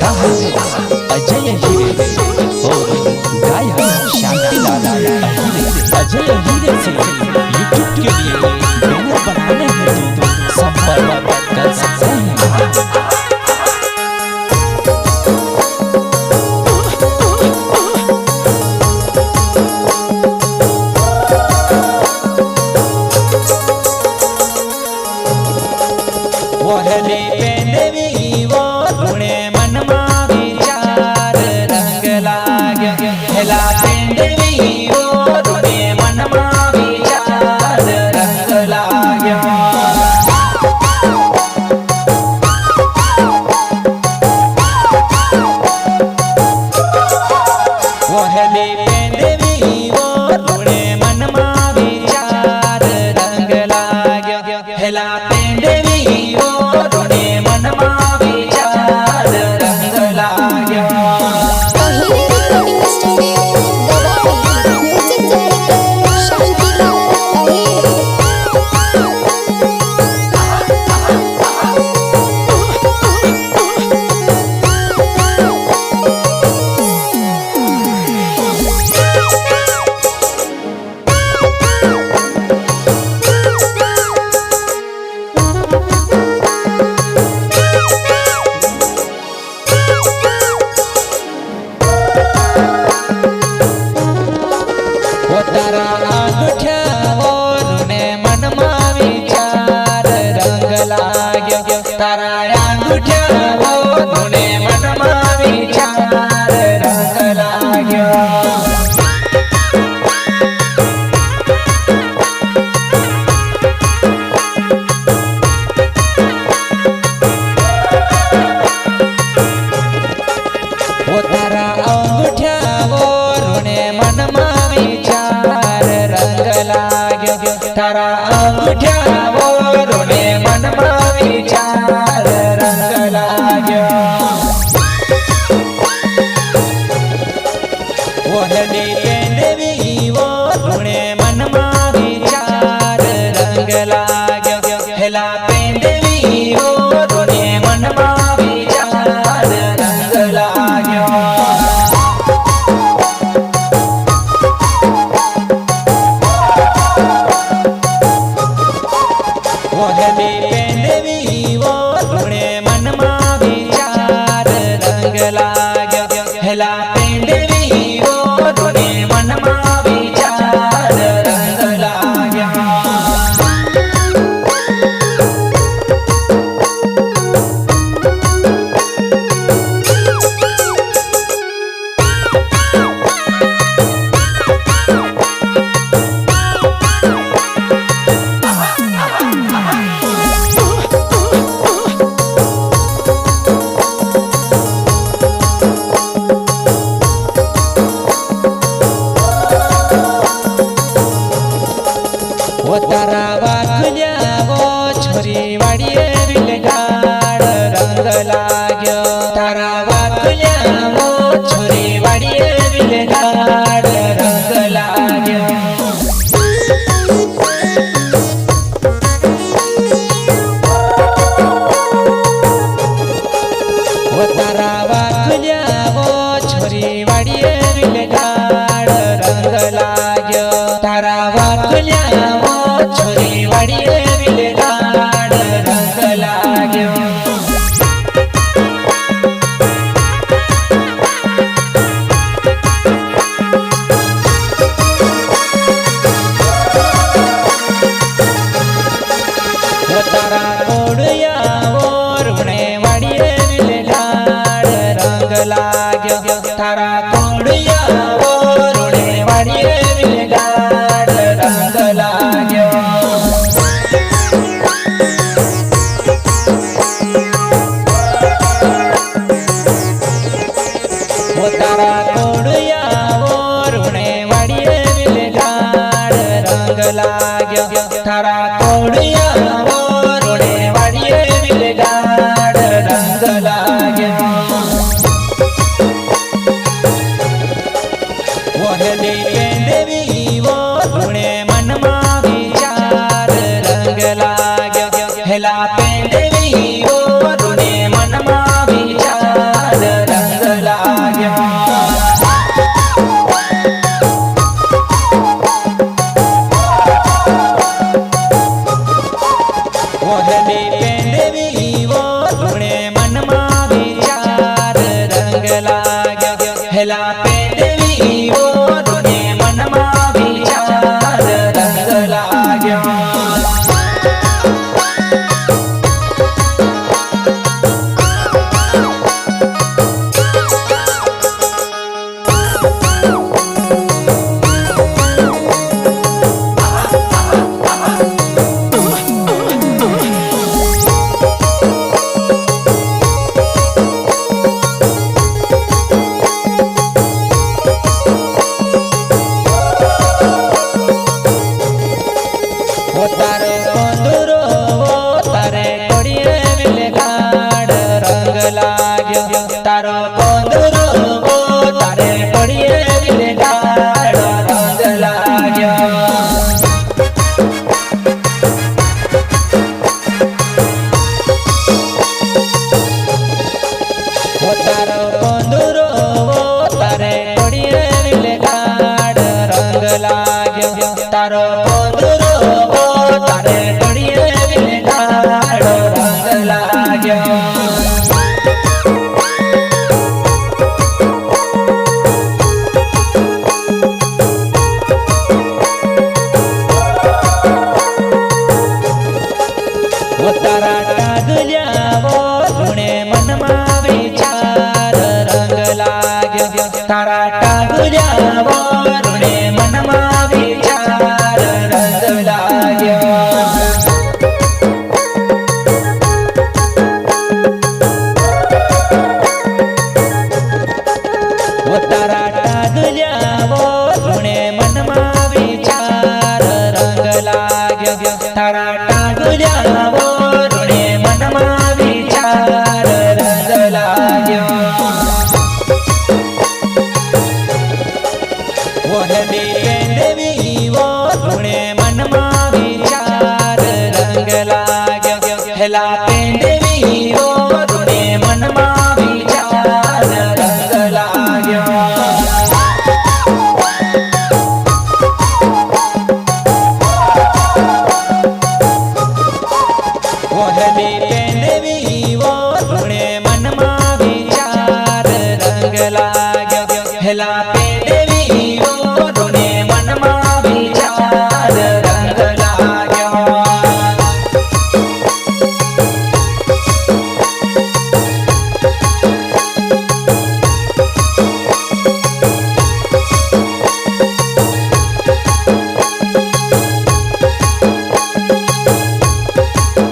कहानी अजय हीरे और गायक शांतिलाल अजय हीरे से यूट्यूब के लिए बैनर बनाने हैं तो संपर्क कर सकते हैं। वहले पेंडवी वो रुणे मन मा विचार रंग लाग्यो हेला पेंडवी वो रुणे मन मा विचार रंग लाग्यो वहले पेंडवी वो रुणे मन मा विचार रंग लाग्यो हेला पेंडवी वो तारा अंगूठा और ने मन मा विचार रंग लाग्यो तारा अंगूठा और ने मन मा विचार रंग लाग्यो वो तारा अंगूठा और ने मन मा तारा अंगूठा वो रुणे मन मा विचार रंग लाग्यो वहले पेंडवी वो रुणे मन मा विचार रंग लाग्यो हेला पेंडवी वो रुणे मन मा विचार रंग लाग्यो वहले पेंडवी वो रुणे मन मा विचार रंग लाग्यो हेला पेंडवी वो रुणे मन मा विचार रंग लाग्यो वो तारा वाकुल्या वो छोरी वाड़िये बिलगाड़ रंग लाग्यो तारा वाकुल्या वो छोरी वाड़िये बिलगाड़ रंग लाग्यो वो तारा वाकुल्या वो छोरी वाड़िये बिलगाड़ रंग लाग्यो तारा वाकुल्या छोरी वाड़िये बिलगाड़ रंग लाग्यो वो तारा कोड़िया वो रुणे वाड़िये बिलगाड़ रंग लाग्यो तारा कोड़िया वो रुणे वाड़िये बिलगाड़ रंग लाग्यो वो तारा कोड़िया वो रुणे वाड़िये बिलगाड़ रंग लाग्यो तारा कोड़िया वो रुणे वाड़िये बिलगाड़ रंग लाग्यो वहले पेंडवी वो रुणे मन मा विचार रंग लाग्यो हेला पेंडवी वो रुणे मन मा विचार ટાગલ્યાવો રૂણે મનમાં વિચાર રંગ લાગ્યો તારા ટાગલ્યાવો રૂણે મનમાં વિચાર રંગ લાગ્યો ઓઢડી દેવી વો રૂણે મનમાં વિચાર રંગ લાગ્યો હેલા